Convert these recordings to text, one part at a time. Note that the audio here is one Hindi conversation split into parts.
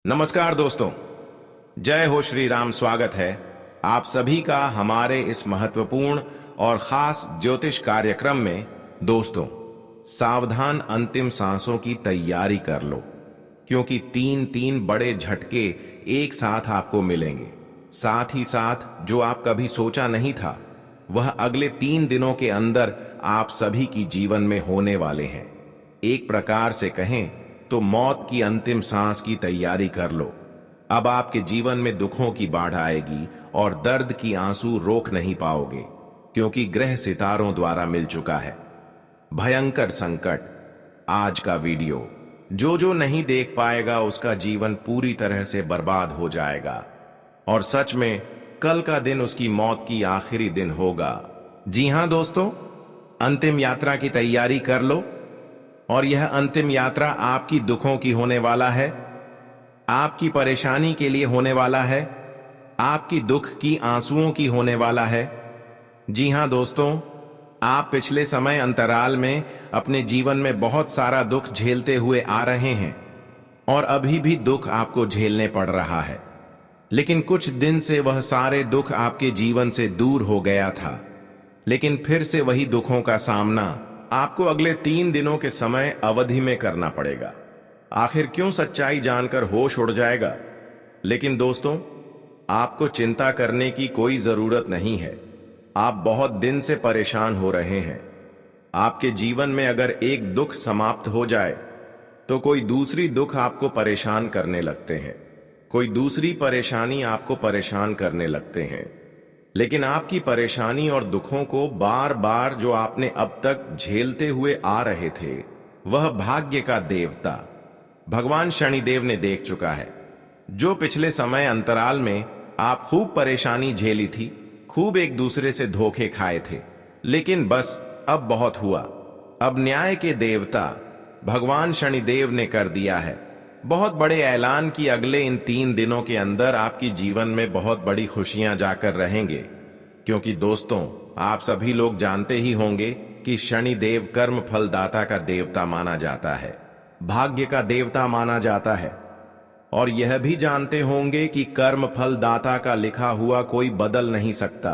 नमस्कार दोस्तों, जय हो श्री राम। स्वागत है आप सभी का हमारे इस महत्वपूर्ण और खास ज्योतिष कार्यक्रम में। दोस्तों, सावधान, अंतिम सांसों की तैयारी कर लो, क्योंकि तीन तीन बड़े झटके एक साथ आपको मिलेंगे। साथ ही साथ जो आप कभी सोचा नहीं था, वह अगले 3 दिनों के अंदर आप सभी की जीवन में होने वाले हैं। एक प्रकार से कहें तो मौत की अंतिम सांस की तैयारी कर लो। अब आपके जीवन में दुखों की बाढ़ आएगी और दर्द की आंसू रोक नहीं पाओगे, क्योंकि ग्रह सितारों द्वारा मिल चुका है भयंकर संकट। आज का वीडियो जो नहीं देख पाएगा उसका जीवन पूरी तरह से बर्बाद हो जाएगा, और सच में कल का दिन उसकी मौत की आखिरी दिन होगा। जी हां दोस्तों, अंतिम यात्रा की तैयारी कर लो, और यह अंतिम यात्रा आपकी दुखों की होने वाला है, आपकी परेशानी के लिए होने वाला है, आपकी दुख की आंसुओं की होने वाला है। जी हां दोस्तों, आप पिछले समय अंतराल में अपने जीवन में बहुत सारा दुख झेलते हुए आ रहे हैं, और अभी भी दुख आपको झेलने पड़ रहा है। लेकिन कुछ दिन से वह सारे दुख आपके जीवन से दूर हो गया था, लेकिन फिर से वही दुखों का सामना आपको अगले 3 दिनों के समय अवधि में करना पड़ेगा। आखिर क्यों सच्चाई जानकर होश उड़ जाएगा। लेकिन दोस्तों, आपको चिंता करने की कोई जरूरत नहीं है। आप बहुत दिन से परेशान हो रहे हैं। आपके जीवन में अगर एक दुख समाप्त हो जाए तो कोई दूसरी दुख आपको परेशान करने लगते हैं, कोई दूसरी परेशानी आपको परेशान करने लगते हैं। लेकिन आपकी परेशानी और दुखों को बार बार जो आपने अब तक झेलते हुए आ रहे थे, वह भाग्य का देवता भगवान शनिदेव ने देख चुका है। जो पिछले समय अंतराल में आप खूब परेशानी झेली थी, खूब एक दूसरे से धोखे खाए थे, लेकिन बस अब बहुत हुआ। अब न्याय के देवता भगवान शनिदेव ने कर दिया है बहुत बड़े ऐलान की अगले इन 3 दिनों के अंदर आपकी जीवन में बहुत बड़ी खुशियां जाकर रहेंगे। क्योंकि दोस्तों, आप सभी लोग जानते ही होंगे कि शनिदेव कर्म फलदाता का देवता माना जाता है, भाग्य का देवता माना जाता है। और यह भी जानते होंगे कि कर्म फलदाता का लिखा हुआ कोई बदल नहीं सकता,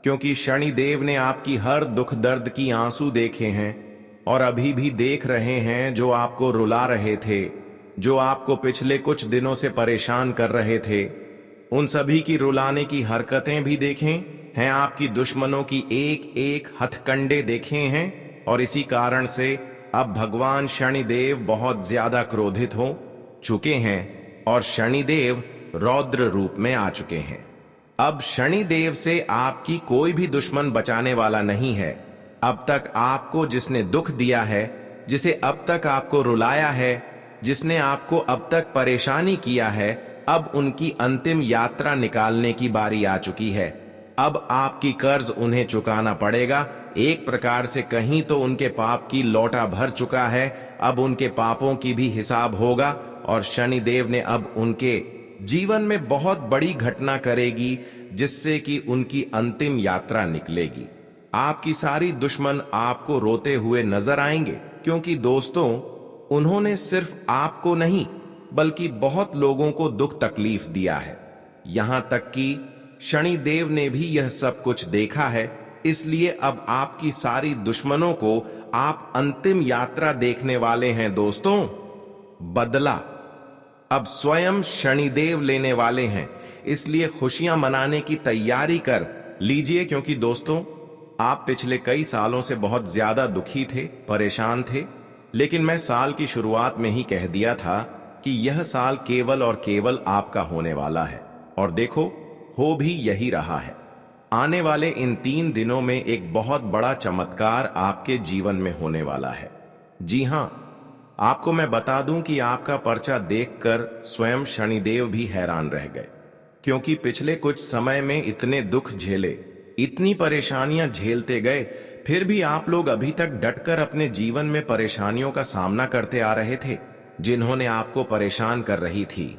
क्योंकि शनिदेव ने आपकी हर दुख दर्द की आंसू देखे हैं और अभी भी देख रहे हैं। जो आपको रुला रहे थे, जो आपको पिछले कुछ दिनों से परेशान कर रहे थे, उन सभी की रुलाने की हरकतें भी देखें हैं। आपकी दुश्मनों की एक एक हथकंडे देखे हैं, और इसी कारण से अब भगवान शनिदेव बहुत ज्यादा क्रोधित हो चुके हैं और शनिदेव रौद्र रूप में आ चुके हैं। अब शनिदेव से आपकी कोई भी दुश्मन बचाने वाला नहीं है। अब तक आपको जिसने दुख दिया है, जिसे अब तक आपको रुलाया है, जिसने आपको अब तक परेशानी किया है, अब उनकी अंतिम यात्रा निकालने की बारी आ चुकी है। अब आपकी कर्ज उन्हें चुकाना पड़ेगा। एक प्रकार से कहीं तो उनके पाप की लौटा भर चुका है, अब उनके पापों की भी हिसाब होगा, और शनिदेव ने अब उनके जीवन में बहुत बड़ी घटना करेगी, जिससे कि उनकी अंतिम यात्रा निकलेगी। आपकी सारी दुश्मन आपको रोते हुए नजर आएंगे, क्योंकि दोस्तों, उन्होंने सिर्फ आपको नहीं बल्कि बहुत लोगों को दुख तकलीफ दिया है। यहां तक कि शनिदेव ने भी यह सब कुछ देखा है। इसलिए अब आपकी सारी दुश्मनों को आप अंतिम यात्रा देखने वाले हैं। दोस्तों, बदला अब स्वयं शनिदेव लेने वाले हैं। इसलिए खुशियां मनाने की तैयारी कर लीजिए, क्योंकि दोस्तों, आप पिछले कई सालों से बहुत ज्यादा दुखी थे, परेशान थे। लेकिन मैं साल की शुरुआत में ही कह दिया था कि यह साल केवल और केवल आपका होने वाला है, और देखो, हो भी यही रहा है। आने वाले इन 3 दिनों में एक बहुत बड़ा चमत्कार आपके जीवन में होने वाला है। जी हां, आपको मैं बता दूं कि आपका पर्चा देखकर स्वयं शनिदेव भी हैरान रह गए, क्योंकि पिछले कुछ समय में इतने दुख झेले, इतनी परेशानियां झेलते गए, फिर भी आप लोग अभी तक डटकर अपने जीवन में परेशानियों का सामना करते आ रहे थे। जिन्होंने आपको परेशान कर रही थी,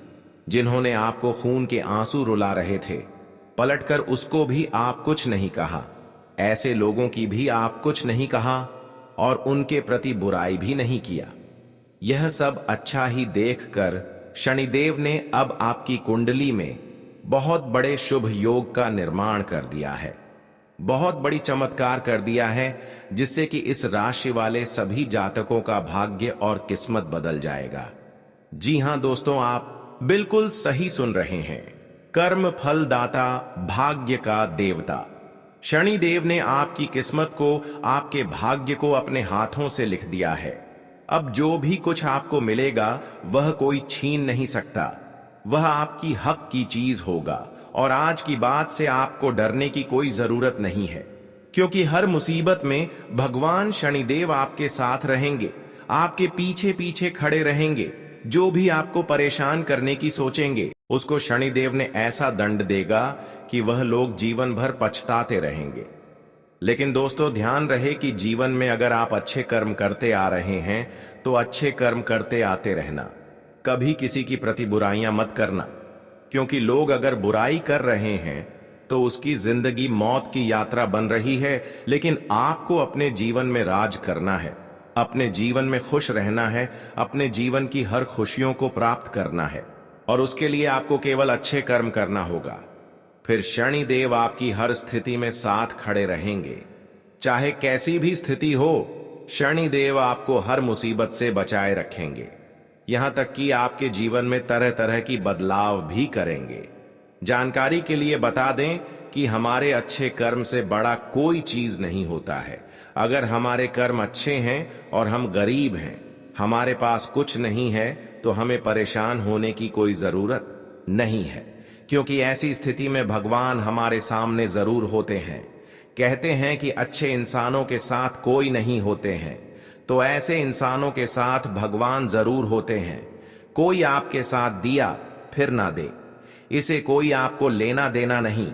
जिन्होंने आपको खून के आंसू रुला रहे थे, पलटकर उसको भी आप कुछ नहीं कहा। ऐसे लोगों की भी आप कुछ नहीं कहा और उनके प्रति बुराई भी नहीं किया। यह सब अच्छा ही देखकर शनिदेव ने अब आपकी कुंडली में बहुत बड़े शुभ योग का निर्माण कर दिया है, बहुत बड़ी चमत्कार कर दिया है, जिससे कि इस राशि वाले सभी जातकों का भाग्य और किस्मत बदल जाएगा। जी हां दोस्तों, आप बिल्कुल सही सुन रहे हैं। कर्म फल दाता, भाग्य का देवता शनिदेव ने आपकी किस्मत को, आपके भाग्य को अपने हाथों से लिख दिया है। अब जो भी कुछ आपको मिलेगा वह कोई छीन नहीं सकता, वह आपकी हक की चीज होगा। और आज की बात से आपको डरने की कोई जरूरत नहीं है, क्योंकि हर मुसीबत में भगवान शनिदेव आपके साथ रहेंगे, आपके पीछे पीछे खड़े रहेंगे। जो भी आपको परेशान करने की सोचेंगे उसको शनिदेव ने ऐसा दंड देगा कि वह लोग जीवन भर पछताते रहेंगे। लेकिन दोस्तों, ध्यान रहे कि जीवन में अगर आप अच्छे कर्म करते आ रहे हैं तो अच्छे कर्म करते आते रहना, कभी किसी की प्रति बुराइयां मत करना, क्योंकि लोग अगर बुराई कर रहे हैं तो उसकी जिंदगी मौत की यात्रा बन रही है। लेकिन आपको अपने जीवन में राज करना है, अपने जीवन में खुश रहना है, अपने जीवन की हर खुशियों को प्राप्त करना है, और उसके लिए आपको केवल अच्छे कर्म करना होगा। फिर शनिदेव आपकी हर स्थिति में साथ खड़े रहेंगे, चाहे कैसी भी स्थिति हो। शनिदेव आपको हर मुसीबत से बचाए रखेंगे, यहां तक कि आपके जीवन में तरह तरह की बदलाव भी करेंगे। जानकारी के लिए बता दें कि हमारे अच्छे कर्म से बड़ा कोई चीज नहीं होता है। अगर हमारे कर्म अच्छे हैं और हम गरीब हैं, हमारे पास कुछ नहीं है, तो हमें परेशान होने की कोई जरूरत नहीं है, क्योंकि ऐसी स्थिति में भगवान हमारे सामने जरूर होते हैं। कहते हैं कि अच्छे इंसानों के साथ कोई नहीं होते हैं, तो ऐसे इंसानों के साथ भगवान जरूर होते हैं। कोई आपके साथ दिया फिर ना दे, इसे कोई आपको लेना देना नहीं।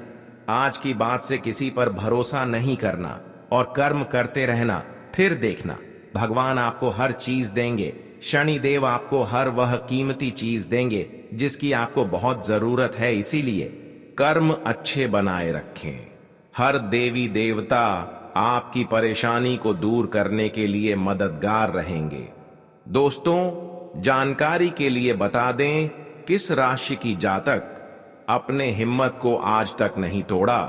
आज की बात से किसी पर भरोसा नहीं करना और कर्म करते रहना, फिर देखना भगवान आपको हर चीज देंगे। शनिदेव आपको हर वह कीमती चीज देंगे जिसकी आपको बहुत जरूरत है। इसीलिए कर्म अच्छे बनाए रखें। हर देवी देवता आपकी परेशानी को दूर करने के लिए मददगार रहेंगे। दोस्तों, जानकारी के लिए बता दें, किस राशि की जातक अपने हिम्मत को आज तक नहीं तोड़ा,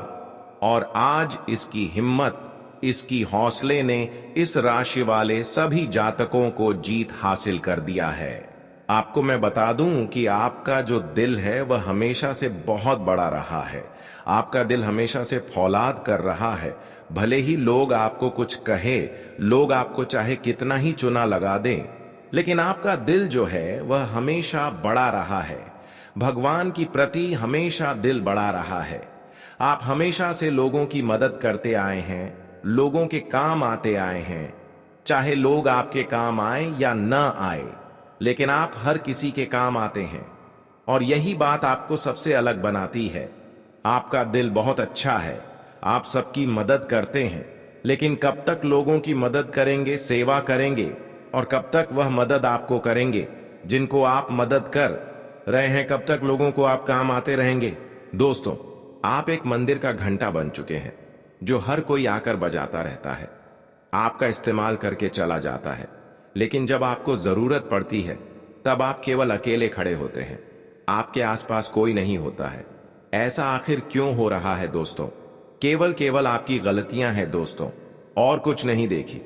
और आज इसकी हिम्मत, इसकी हौसले ने इस राशि वाले सभी जातकों को जीत हासिल कर दिया है। आपको मैं बता दूं कि आपका जो दिल है वह हमेशा से बहुत बड़ा रहा है। आपका दिल हमेशा से फौलाद कर रहा है। भले ही लोग आपको कुछ कहे, लोग आपको चाहे कितना ही चुना लगा दें, लेकिन आपका दिल जो है वह हमेशा बड़ा रहा है। भगवान की प्रति हमेशा दिल बड़ा रहा है। आप हमेशा से लोगों की मदद करते आए हैं, लोगों के काम आते आए हैं। चाहे लोग आपके काम आए या न आए, लेकिन आप हर किसी के काम आते हैं, और यही बात आपको सबसे अलग बनाती है। आपका दिल बहुत अच्छा है, आप सबकी मदद करते हैं, लेकिन कब तक लोगों की मदद करेंगे, सेवा करेंगे, और कब तक वह मदद आपको करेंगे जिनको आप मदद कर रहे हैं? कब तक लोगों को आप काम आते रहेंगे? दोस्तों, आप एक मंदिर का घंटा बन चुके हैं जो हर कोई आकर बजाता रहता है, आपका इस्तेमाल करके चला जाता है, लेकिन जब आपको जरूरत पड़ती है तब आप केवल अकेले खड़े होते हैं, आपके आसपास कोई नहीं होता है। ऐसा आखिर क्यों हो रहा है दोस्तों? केवल आपकी गलतियां हैं दोस्तों, और कुछ नहीं देखी।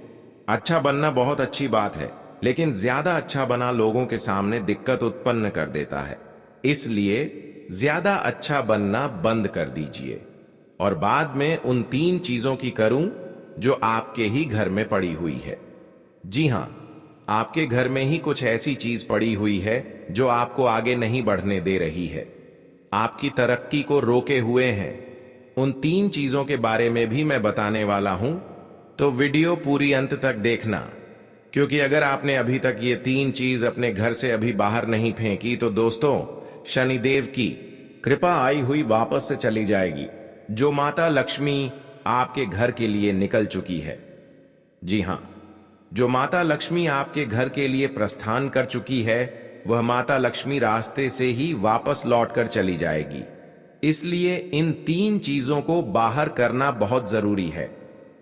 अच्छा बनना बहुत अच्छी बात है, लेकिन ज्यादा अच्छा बना लोगों के सामने दिक्कत उत्पन्न कर देता है। इसलिए ज्यादा अच्छा बनना बंद कर दीजिए, और बाद में उन 3 चीजों की करूं जो आपके ही घर में पड़ी हुई है। जी हां, आपके घर में ही कुछ ऐसी चीज पड़ी हुई है जो आपको आगे नहीं बढ़ने दे रही है, आपकी तरक्की को रोके हुए हैं। उन 3 चीजों के बारे में भी मैं बताने वाला हूं, तो वीडियो पूरी अंत तक देखना, क्योंकि अगर आपने अभी तक ये 3 चीज अपने घर से अभी बाहर नहीं फेंकी तो दोस्तों, शनिदेव की कृपा आई हुई वापस से चली जाएगी। जो माता लक्ष्मी आपके घर के लिए निकल चुकी है, जी हां, जो माता लक्ष्मी आपके घर के लिए प्रस्थान कर चुकी है, वह माता लक्ष्मी रास्ते से ही वापस लौटकर चली जाएगी। इसलिए इन 3 चीजों को बाहर करना बहुत जरूरी है,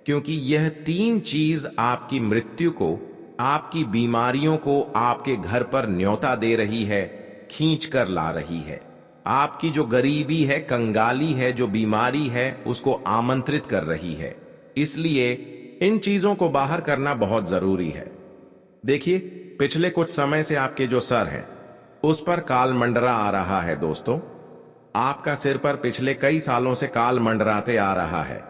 क्योंकि यह 3 चीज आपकी मृत्यु को, आपकी बीमारियों को आपके घर पर न्योता दे रही है। खींच कर ला रही है। आपकी जो गरीबी है, कंगाली है, जो बीमारी है, उसको आमंत्रित कर रही है। इसलिए इन चीजों को बाहर करना बहुत जरूरी है। देखिए, पिछले कुछ समय से आपके जो सर है उस पर काल मंडरा आ रहा है दोस्तों। आपका सिर पर पिछले कई सालों से काल मंडराते आ रहा है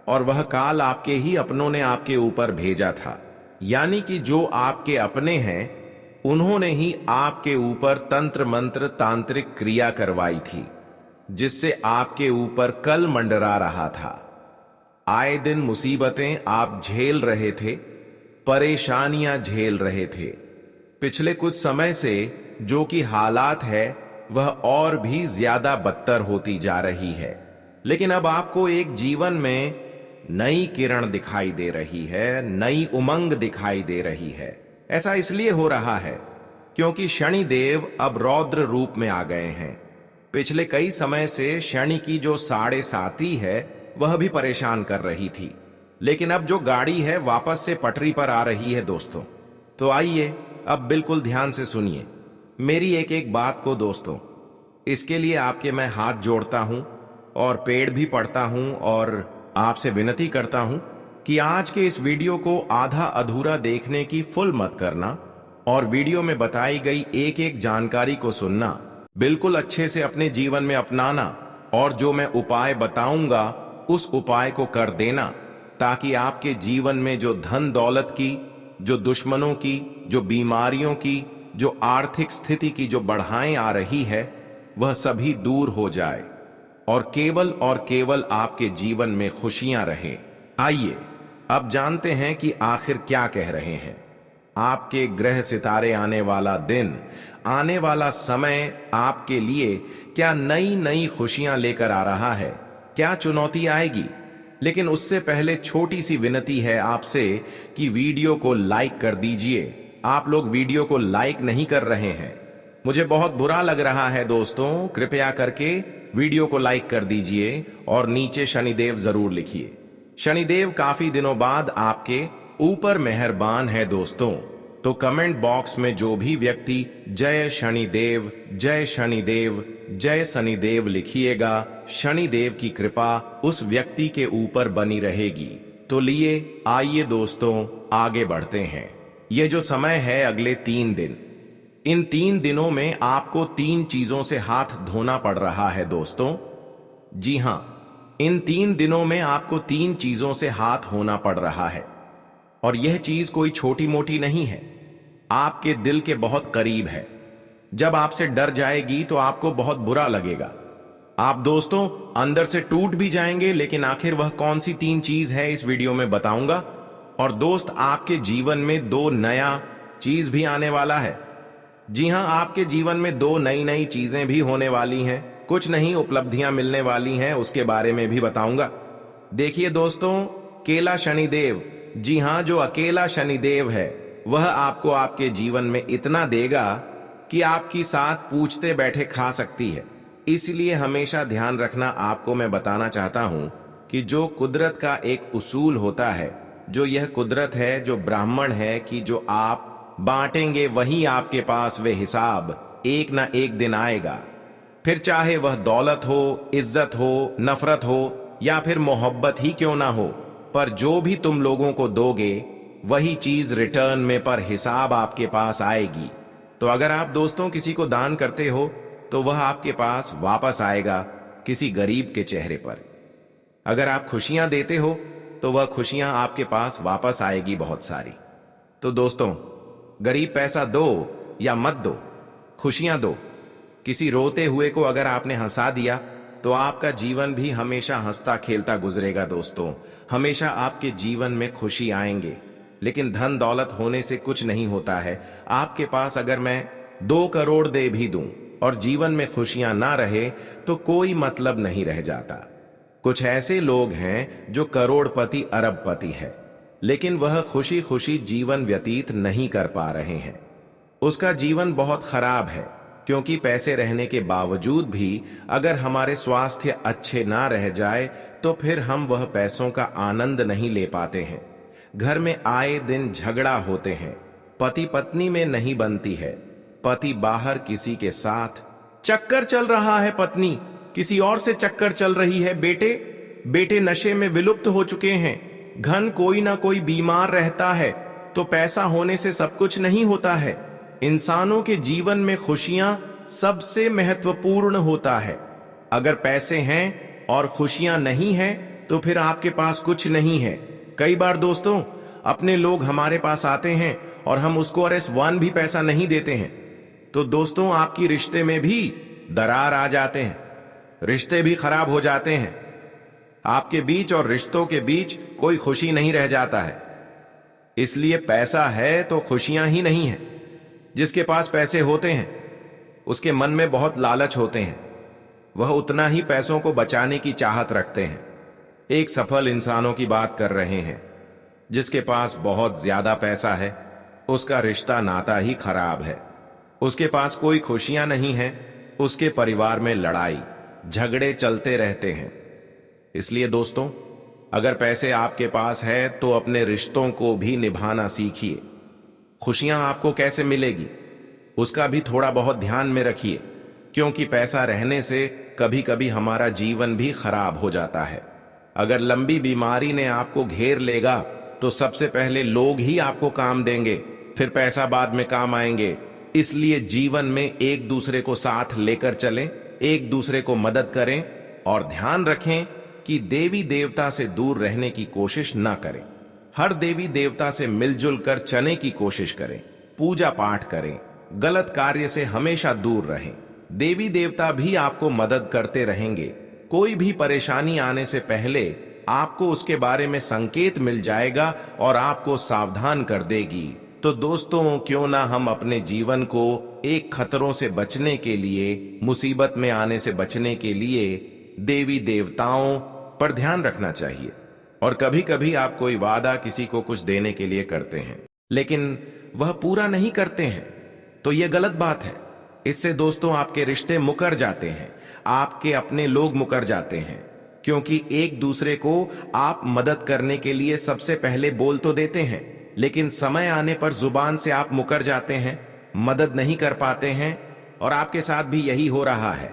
और वह काल आपके ही अपनों ने आपके ऊपर भेजा था। यानी कि जो आपके अपने हैं उन्होंने ही आपके ऊपर तंत्र मंत्र तांत्रिक क्रिया करवाई थी, जिससे आपके ऊपर कल मंडरा रहा था। आए दिन मुसीबतें आप झेल रहे थे, परेशानियां झेल रहे थे। पिछले कुछ समय से जो कि हालात है वह और भी ज्यादा बदतर होती जा रही है। लेकिन अब आपको एक जीवन में नई किरण दिखाई दे रही है, नई उमंग दिखाई दे रही है। ऐसा इसलिए हो रहा है क्योंकि शनिदेव अब रौद्र रूप में आ गए हैं। पिछले कई समय से शनि की जो 7.5 है वह भी परेशान कर रही थी, लेकिन अब जो गाड़ी है वापस से पटरी पर आ रही है दोस्तों। तो आइए अब बिल्कुल ध्यान से सुनिए मेरी एक एक बात को दोस्तों। इसके लिए आपके मैं हाथ जोड़ता हूं और पेड़ भी पड़ता हूं और आपसे विनती करता हूं कि आज के इस वीडियो को आधा अधूरा देखने की फुल मत करना और वीडियो में बताई गई एक एक जानकारी को सुनना, बिल्कुल अच्छे से अपने जीवन में अपनाना और जो मैं उपाय बताऊंगा उस उपाय को कर देना, ताकि आपके जीवन में जो धन दौलत की, जो दुश्मनों की, जो बीमारियों की, जो आर्थिक स्थिति की जो बढ़ाएं आ रही है वह सभी दूर हो जाए और केवल आपके जीवन में खुशियां रहें। आइए अब जानते हैं कि आखिर क्या कह रहे हैं। आपके ग्रह सितारे आने वाला दिन, आने वाला समय आपके लिए क्या नई नई खुशियां लेकर आ रहा है, क्या चुनौती आएगी। लेकिन उससे पहले छोटी सी विनती है आपसे कि वीडियो को लाइक कर दीजिए। आप लोग वीडियो को लाइक नहीं कर रहे हैं, मुझे बहुत बुरा लग रहा है दोस्तों। कृपया करके वीडियो को लाइक कर दीजिए और नीचे शनिदेव जरूर लिखिए। शनिदेव काफी दिनों बाद आपके ऊपर मेहरबान है दोस्तों। तो कमेंट बॉक्स में जो भी व्यक्ति जय शनिदेव, जय शनिदेव, जय शनिदेव लिखिएगा, शनिदेव की कृपा उस व्यक्ति के ऊपर बनी रहेगी। तो लिए आइए दोस्तों आगे बढ़ते हैं। ये जो समय है अगले 3 दिन, इन 3 दिनों में आपको 3 चीजों से हाथ धोना पड़ रहा है दोस्तों। जी हां, इन 3 दिनों में आपको 3 चीजों से हाथ होना पड़ रहा है और यह चीज कोई छोटी मोटी नहीं है, आपके दिल के बहुत करीब है। जब आपसे डर जाएगी तो आपको बहुत बुरा लगेगा, आप दोस्तों अंदर से टूट भी जाएंगे। लेकिन आखिर वह कौन सी 3 चीज है इस वीडियो में बताऊंगा। और दोस्त आपके जीवन में 2 नया चीज भी आने वाला है। जी हां, आपके जीवन में 2 नई नई चीजें भी होने वाली हैं, कुछ नहीं उपलब्धियां मिलने वाली हैं, उसके बारे में भी बताऊंगा। देखिए दोस्तों, केला शनिदेव, जी हां, जो अकेला शनिदेव है वह आपको आपके जीवन में इतना देगा कि आपकी साथ पूछते बैठे खा सकती है। इसलिए हमेशा ध्यान रखना, आपको मैं बताना चाहता हूं कि जो कुदरत का एक उसूल होता है, जो यह कुदरत है, जो ब्राह्मण है कि जो आप बांटेंगे वही आपके पास वे हिसाब एक ना एक दिन आएगा। फिर चाहे वह दौलत हो, इज्जत हो, नफरत हो या फिर मोहब्बत ही क्यों ना हो, पर जो भी तुम लोगों को दोगे वही चीज रिटर्न में पर हिसाब आपके पास आएगी। तो अगर आप दोस्तों किसी को दान करते हो तो वह आपके पास वापस आएगा किसी गरीब के चेहरे पर। अगर आप खुशियां देते हो तो वह खुशियां आपके पास वापस आएगी बहुत सारी। तो दोस्तों, गरीब पैसा दो या मत दो, खुशियां दो। किसी रोते हुए को अगर आपने हंसा दिया तो आपका जीवन भी हमेशा हंसता खेलता गुजरेगा दोस्तों। हमेशा आपके जीवन में खुशी आएंगे। लेकिन धन दौलत होने से कुछ नहीं होता है। आपके पास अगर मैं 2 करोड़ दे भी दूं और जीवन में खुशियां ना रहे तो कोई मतलब नहीं रह जाता। कुछ ऐसे लोग हैं जो करोड़पति अरबपति है, लेकिन वह खुशी खुशी जीवन व्यतीत नहीं कर पा रहे हैं। उसका जीवन बहुत खराब है, क्योंकि पैसे रहने के बावजूद भी अगर हमारे स्वास्थ्य अच्छे ना रह जाए तो फिर हम वह पैसों का आनंद नहीं ले पाते हैं। घर में आए दिन झगड़ा होते हैं, पति पत्नी में नहीं बनती है, पति बाहर किसी के साथ चक्कर चल रहा है, पत्नी किसी और से चक्कर चल रही है, बेटे नशे में विलुप्त हो चुके हैं, घन कोई ना कोई बीमार रहता है। तो पैसा होने से सब कुछ नहीं होता है। इंसानों के जीवन में खुशियां सबसे महत्वपूर्ण होता है। अगर पैसे हैं और खुशियां नहीं हैं तो फिर आपके पास कुछ नहीं है। कई बार दोस्तों, अपने लोग हमारे पास आते हैं और हम उसको RS1 भी पैसा नहीं देते हैं, तो दोस्तों आपकी रिश्ते में भी दरार आ जाते हैं, रिश्ते भी खराब हो जाते हैं। आपके बीच और रिश्तों के बीच कोई खुशी नहीं रह जाता है। इसलिए पैसा है तो खुशियां ही नहीं है। जिसके पास पैसे होते हैं उसके मन में बहुत लालच होते हैं, वह उतना ही पैसों को बचाने की चाहत रखते हैं। एक सफल इंसानों की बात कर रहे हैं। जिसके पास बहुत ज्यादा पैसा है उसका रिश्ता नाता ही खराब है। उसके पास कोई खुशियां नहीं है, उसके परिवार में लड़ाई झगड़े चलते रहते हैं। इसलिए दोस्तों, अगर पैसे आपके पास है तो अपने रिश्तों को भी निभाना सीखिए। खुशियां आपको कैसे मिलेगी उसका भी थोड़ा बहुत ध्यान में रखिए, क्योंकि पैसा रहने से कभी कभी हमारा जीवन भी खराब हो जाता है। अगर लंबी बीमारी ने आपको घेर लेगा तो सबसे पहले लोग ही आपको काम देंगे, फिर पैसा बाद में काम आएंगे। इसलिए जीवन में एक दूसरे को साथ लेकर चलें, एक दूसरे को मदद करें और ध्यान रखें कि देवी देवता से दूर रहने की कोशिश ना करें। हर देवी देवता से मिलजुल कर चलने की कोशिश करें, पूजा पाठ करें, गलत कार्य से हमेशा दूर रहें। देवी देवता भी आपको मदद करते रहेंगे। कोई भी परेशानी आने से पहले आपको उसके बारे में संकेत मिल जाएगा और आपको सावधान कर देगी। तो दोस्तों, क्यों ना हम अपने जीवन को एक खतरों से बचने के लिए, मुसीबत में आने से बचने के लिए देवी देवताओं पर ध्यान रखना चाहिए। और कभी कभी आप कोई वादा किसी को कुछ देने के लिए करते हैं लेकिन वह पूरा नहीं करते हैं, तो यह गलत बात है। इससे दोस्तों आपके रिश्ते मुकर जाते हैं, आपके अपने लोग मुकर जाते हैं, क्योंकि एक दूसरे को आप मदद करने के लिए सबसे पहले बोल तो देते हैं, लेकिन समय आने पर जुबान से आप मुकर जाते हैं, मदद नहीं कर पाते हैं। और आपके साथ भी यही हो रहा है।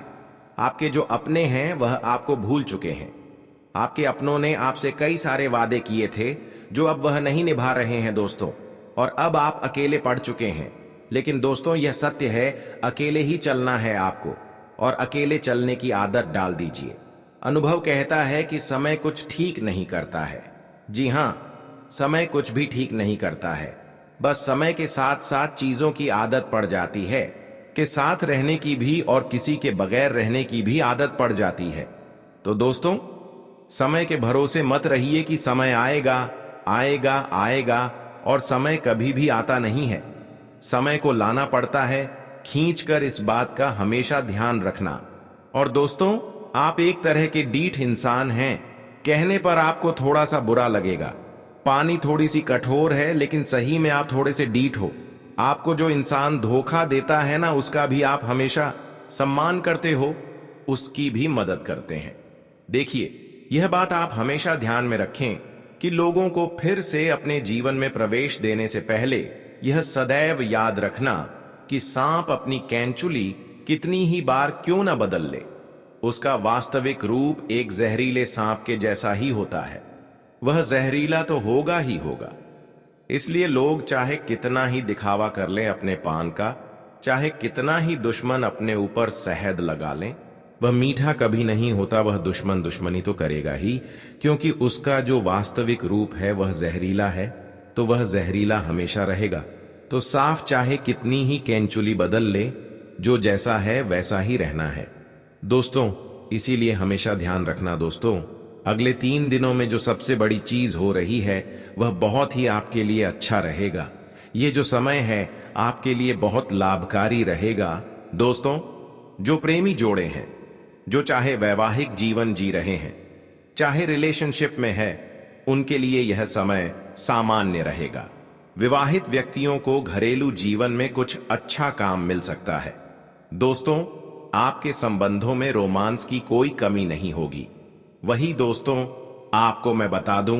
आपके जो अपने हैं वह आपको भूल चुके हैं। आपके अपनों ने आपसे कई सारे वादे किए थे जो अब वह नहीं निभा रहे हैं दोस्तों, और अब आप अकेले पड़ चुके हैं। लेकिन दोस्तों, यह सत्य है, अकेले ही चलना है आपको, और अकेले चलने की आदत डाल दीजिए। अनुभव कहता है कि समय कुछ ठीक नहीं करता है। जी हां, समय कुछ भी ठीक नहीं करता है। बस समय के साथ साथ चीजों की आदत पड़ जाती है कि साथ रहने की भी और किसी के बगैर रहने की भी आदत पड़ जाती है। तो दोस्तों, समय के भरोसे मत रहिए कि समय आएगा आएगा आएगा, और समय कभी भी आता नहीं है। समय को लाना पड़ता है खींचकर। इस बात का हमेशा ध्यान रखना। और दोस्तों, आप एक तरह के डीठ इंसान हैं। कहने पर आपको थोड़ा सा बुरा लगेगा। पानी थोड़ी सी कठोर है, लेकिन सही में आप थोड़े से डीठ हो। आपको जो इंसान धोखा देता है ना, उसका भी आप हमेशा सम्मान करते हो, उसकी भी मदद करते हैं। देखिए, यह बात आप हमेशा ध्यान में रखें कि लोगों को फिर से अपने जीवन में प्रवेश देने से पहले यह सदैव याद रखना कि सांप अपनी कैंचुली कितनी ही बार क्यों न बदल ले, उसका वास्तविक रूप एक जहरीले सांप के जैसा ही होता है। वह जहरीला तो होगा ही होगा। इसलिए लोग चाहे कितना ही दिखावा कर लें अपने पान का, चाहे कितना ही दुश्मन अपने ऊपर शहद लगा लें, वह मीठा कभी नहीं होता। वह दुश्मन दुश्मनी तो करेगा ही, क्योंकि उसका जो वास्तविक रूप है वह जहरीला है, तो वह जहरीला हमेशा रहेगा। तो साफ चाहे कितनी ही कैंचुली बदल ले, जो जैसा है वैसा ही रहना है दोस्तों। इसीलिए हमेशा ध्यान रखना दोस्तों, अगले 3 दिनों में जो सबसे बड़ी चीज हो रही है वह बहुत ही आपके लिए अच्छा रहेगा। ये जो समय है आपके लिए बहुत लाभकारी रहेगा दोस्तों। जो प्रेमी जोड़े हैं, जो चाहे वैवाहिक जीवन जी रहे हैं, चाहे रिलेशनशिप में है, उनके लिए यह समय सामान्य रहेगा। विवाहित व्यक्तियों को घरेलू जीवन में कुछ अच्छा काम मिल सकता है दोस्तों। आपके संबंधों में रोमांस की कोई कमी नहीं होगी। वही दोस्तों, आपको मैं बता दूं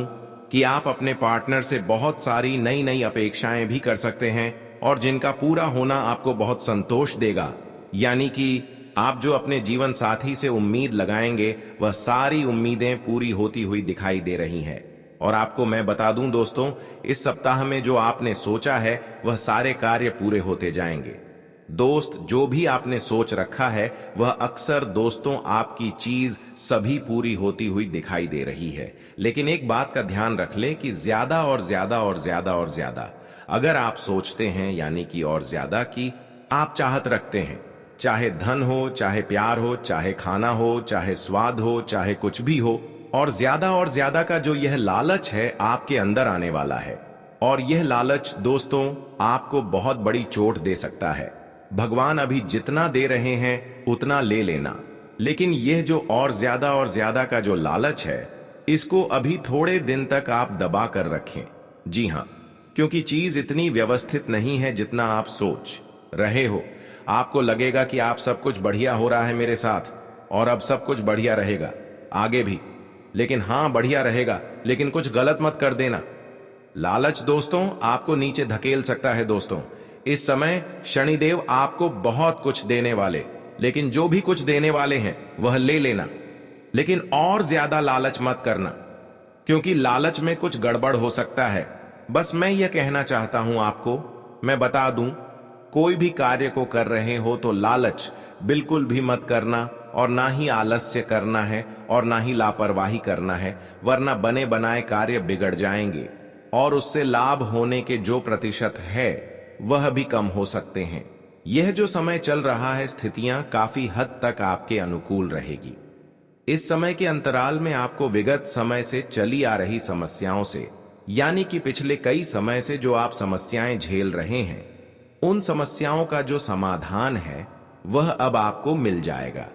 कि आप अपने पार्टनर से बहुत सारी नई नई अपेक्षाएं भी कर सकते हैं, और जिनका पूरा होना आपको बहुत संतोष देगा। यानी कि आप जो अपने जीवन साथी से उम्मीद लगाएंगे वह सारी उम्मीदें पूरी होती हुई दिखाई दे रही हैं। और आपको मैं बता दूं दोस्तों, इस सप्ताह में जो आपने सोचा है वह सारे कार्य पूरे होते जाएंगे। दोस्त, जो भी आपने सोच रखा है वह अक्सर दोस्तों आपकी चीज सभी पूरी होती हुई दिखाई दे रही है। लेकिन एक बात का ध्यान रख लें कि ज्यादा और ज्यादा और ज्यादा और ज्यादा अगर आप सोचते हैं, यानी कि और ज्यादा की आप चाहत रखते हैं, चाहे धन हो, चाहे प्यार हो, चाहे खाना हो, चाहे स्वाद हो, चाहे कुछ भी हो, और ज्यादा का जो यह लालच है आपके अंदर आने वाला है। और यह लालच दोस्तों आपको बहुत बड़ी चोट दे सकता है। भगवान अभी जितना दे रहे हैं उतना ले लेना, लेकिन यह जो और ज्यादा का जो लालच है इसको अभी थोड़े दिन तक आप दबा कर रखें। जी हाँ, क्योंकि चीज इतनी व्यवस्थित नहीं है जितना आप सोच रहे हो। आपको लगेगा कि आप सब कुछ बढ़िया हो रहा है मेरे साथ और अब सब कुछ बढ़िया रहेगा आगे भी, लेकिन हाँ बढ़िया रहेगा, लेकिन कुछ गलत मत कर देना। लालच दोस्तों आपको नीचे धकेल सकता है। दोस्तों, इस समय शनिदेव आपको बहुत कुछ देने वाले, लेकिन जो भी कुछ देने वाले हैं वह ले लेना, लेकिन और ज्यादा लालच मत करना, क्योंकि लालच में कुछ गड़बड़ हो सकता है। बस मैं यह कहना चाहता हूं आपको, मैं बता दूं, कोई भी कार्य को कर रहे हो तो लालच बिल्कुल भी मत करना, और ना ही आलस्य करना है और ना ही लापरवाही करना है, वरना बने बनाए कार्य बिगड़ जाएंगे और उससे लाभ होने के जो प्रतिशत है वह भी कम हो सकते हैं। यह जो समय चल रहा है स्थितियां काफी हद तक आपके अनुकूल रहेगी। इस समय के अंतराल में आपको विगत समय से चली आ रही समस्याओं से, यानी कि पिछले कई समय से जो आप समस्याएं झेल रहे हैं, उन समस्याओं का जो समाधान है वह अब आपको मिल जाएगा।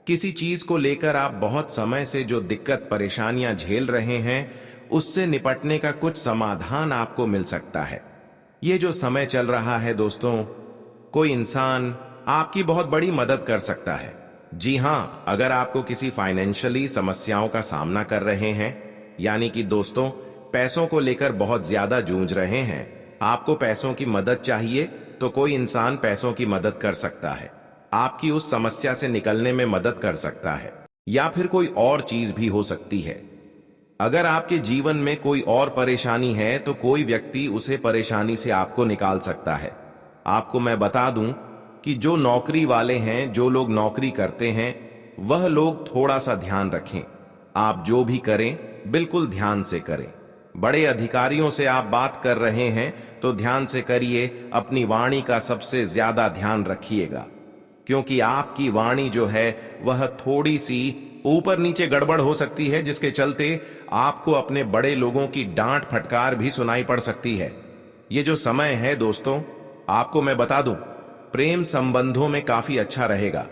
किसी चीज को लेकर आप बहुत समय से जो दिक्कत परेशानियां झेल रहे हैं उससे निपटने का कुछ समाधान आपको मिल सकता है। ये जो समय चल रहा है दोस्तों, कोई इंसान आपकी बहुत बड़ी मदद कर सकता है। जी हां, अगर आपको किसी फाइनेंशियली समस्याओं का सामना कर रहे हैं, यानी कि दोस्तों पैसों को लेकर बहुत ज्यादा जूझ रहे हैं, आपको पैसों की मदद चाहिए, तो कोई इंसान पैसों की मदद कर सकता है, आपकी उस समस्या से निकलने में मदद कर सकता है, या फिर कोई और चीज भी हो सकती है। अगर आपके जीवन में कोई और परेशानी है तो कोई व्यक्ति उसे परेशानी से आपको निकाल सकता है। आपको मैं बता दूं कि जो नौकरी वाले हैं, जो लोग नौकरी करते हैं, वह लोग थोड़ा सा ध्यान रखें। आप जो भी करें बिल्कुल ध्यान से करें। बड़े अधिकारियों से आप बात कर रहे हैं तो ध्यान से करिए, अपनी वाणी का सबसे ज्यादा ध्यान रखिएगा, क्योंकि आपकी वाणी जो है वह थोड़ी सी ऊपर नीचे गड़बड़ हो सकती है, जिसके चलते आपको अपने बड़े लोगों की डांट फटकार भी सुनाई पड़ सकती है। ये जो समय है दोस्तों, आपको मैं बता दूं, प्रेम संबंधों में काफी अच्छा रहेगा।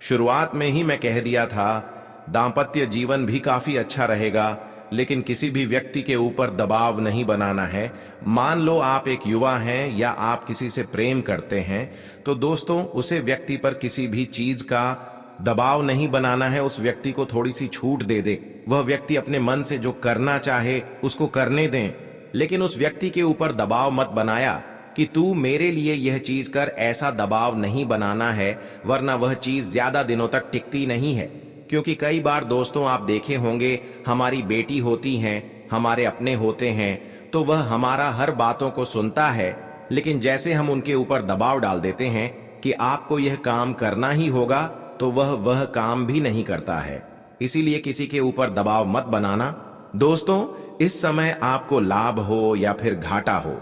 शुरुआत में ही मैं कह दिया था, दांपत्य जीवन भी काफी अच्छा रहेगा, लेकिन किसी भी व्यक्ति के ऊपर दबाव नहीं बनाना है। मान लो आप एक युवा हैं या आप किसी से प्रेम करते हैं, तो दोस्तों उसे व्यक्ति पर किसी भी चीज का दबाव नहीं बनाना है। उस व्यक्ति को थोड़ी सी छूट दे दे, वह व्यक्ति अपने मन से जो करना चाहे उसको करने दें, लेकिन उस व्यक्ति के ऊपर दबाव मत बनाया कि तू मेरे लिए यह चीज कर। ऐसा दबाव नहीं बनाना है, वरना वह चीज ज्यादा दिनों तक टिकती नहीं है। क्योंकि कई बार दोस्तों आप देखे होंगे, हमारी बेटी होती हैं, हमारे अपने होते हैं, तो वह हमारा हर बातों को सुनता है, लेकिन जैसे हम उनके ऊपर दबाव डाल देते हैं कि आपको यह काम करना ही होगा, तो वह काम भी नहीं करता है। इसीलिए किसी के ऊपर दबाव मत बनाना। दोस्तों, इस समय आपको लाभ हो या फिर घाटा हो,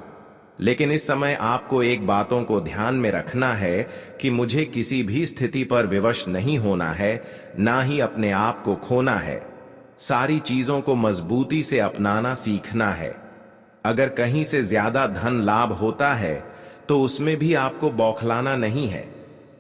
लेकिन इस समय आपको एक बातों को ध्यान में रखना है कि मुझे किसी भी स्थिति पर विवश नहीं होना है, ना ही अपने आप को खोना है। सारी चीजों को मजबूती से अपनाना सीखना है। अगर कहीं से ज्यादा धन लाभ होता है तो उसमें भी आपको बौखलाना नहीं है।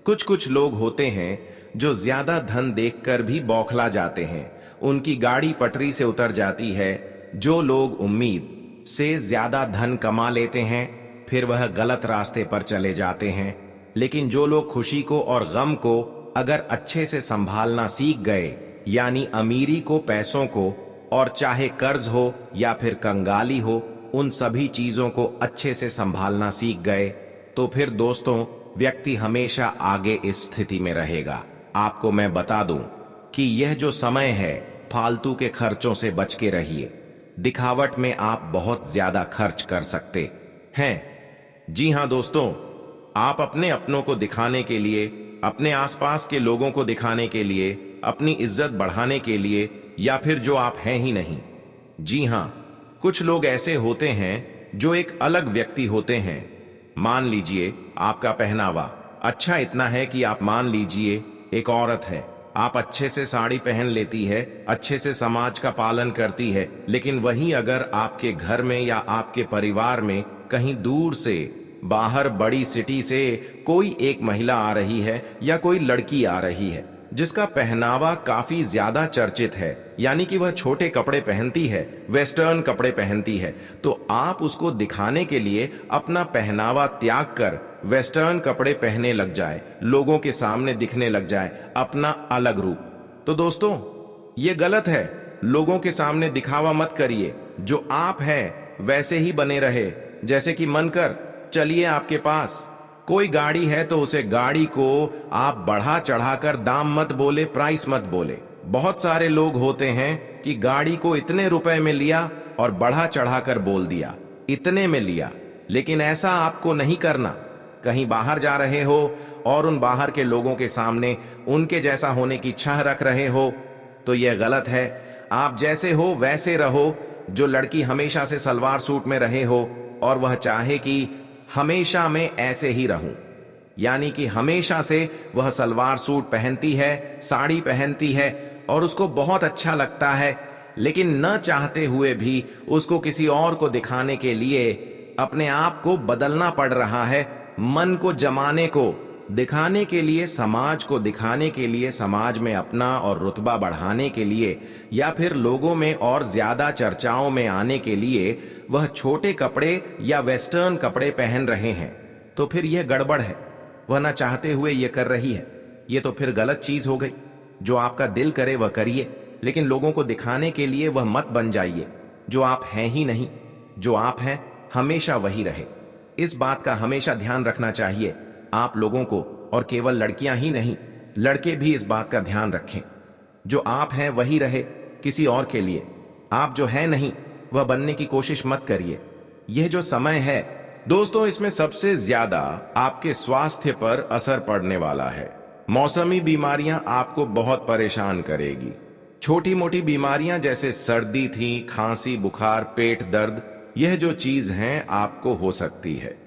कुछ लोग होते हैं जो ज्यादा धन देखकर भी बौखला जाते हैं, उनकी गाड़ी पटरी से उतर जाती है। जो लोग उम्मीद से ज्यादा धन कमा लेते हैं फिर वह गलत रास्ते पर चले जाते हैं, लेकिन जो लोग खुशी को और गम को अगर अच्छे से संभालना सीख गए, यानी अमीरी को, पैसों को, और चाहे कर्ज हो या फिर कंगाली हो, उन सभी चीजों को अच्छे से संभालना सीख गए, तो फिर दोस्तों व्यक्ति हमेशा इस स्थिति में रहेगा। आपको मैं बता दूं कि यह जो समय है, फालतू के खर्चों से बच के रहिए। दिखावट में आप बहुत ज्यादा खर्च कर सकते हैं। जी हां दोस्तों, आप अपने अपनों को दिखाने के लिए, अपने आसपास के लोगों को दिखाने के लिए, अपनी इज्जत बढ़ाने के लिए, या फिर जो आप हैं ही नहीं। जी हां, कुछ लोग ऐसे होते हैं जो एक अलग व्यक्ति होते हैं। मान लीजिए आपका पहनावा अच्छा इतना है कि आप मान लीजिए एक औरत है, आप अच्छे से साड़ी पहन लेती है, अच्छे से समाज का पालन करती है, लेकिन वहीं अगर आपके घर में या आपके परिवार में कहीं दूर से, बाहर बड़ी सिटी से कोई एक महिला आ रही है या कोई लड़की आ रही है जिसका पहनावा काफी ज्यादा चर्चित है, यानी कि वह छोटे कपड़े पहनती है, वेस्टर्न कपड़े पहनती है, तो आप उसको दिखाने के लिए अपना पहनावा त्याग कर वेस्टर्न कपड़े पहनने लग जाए, लोगों के सामने दिखने लग जाए अपना अलग रूप। तो दोस्तों ये गलत है। लोगों के सामने दिखावा मत करिए, जो आप हैं वैसे ही बने रहे। जैसे कि मन कर चलिए, आपके पास कोई गाड़ी है तो उसे गाड़ी को आप बढ़ा चढ़ाकर दाम मत बोले, प्राइस मत बोले। बहुत सारे लोग होते हैं कि गाड़ी को इतने रुपए में लिया और बढ़ा चढ़ाकर बोल दिया इतने में लिया, लेकिन ऐसा आपको नहीं करना। कहीं बाहर जा रहे हो और उन बाहर के लोगों के सामने उनके जैसा होने की चाह रख रहे हो तो यह गलत है। आप जैसे हो वैसे रहो। जो लड़की हमेशा से सलवार सूट में रहे हो और वह चाहे कि हमेशा मैं ऐसे ही रहूं, यानी कि हमेशा से वह सलवार सूट पहनती है, साड़ी पहनती है और उसको बहुत अच्छा लगता है, लेकिन न चाहते हुए भी उसको किसी और को दिखाने के लिए अपने आप को बदलना पड़ रहा है, मन को जमाने को दिखाने के लिए, समाज को दिखाने के लिए, समाज में अपना और रुतबा बढ़ाने के लिए, या फिर लोगों में और ज्यादा चर्चाओं में आने के लिए वह छोटे कपड़े या वेस्टर्न कपड़े पहन रहे हैं, तो फिर यह गड़बड़ है। वह ना चाहते हुए यह कर रही है, यह तो फिर गलत चीज हो गई। जो आपका दिल करे वह करिए, लेकिन लोगों को दिखाने के लिए वह मत बन जाइए जो आप हैं ही नहीं। जो आप हैं हमेशा वही रहे। इस बात का हमेशा ध्यान रखना चाहिए आप लोगों को, और केवल लड़कियां ही नहीं, लड़के भी इस बात का ध्यान रखें। जो आप हैं वही रहे, किसी और के लिए आप जो है नहीं वह बनने की कोशिश मत करिए। यह जो समय है दोस्तों, इसमें सबसे ज्यादा आपके स्वास्थ्य पर असर पड़ने वाला है। मौसमी बीमारियां आपको बहुत परेशान करेगी। छोटी मोटी बीमारियां जैसे सर्दी थी, खांसी, बुखार, पेट दर्द, यह जो चीज हैं आपको हो सकती है।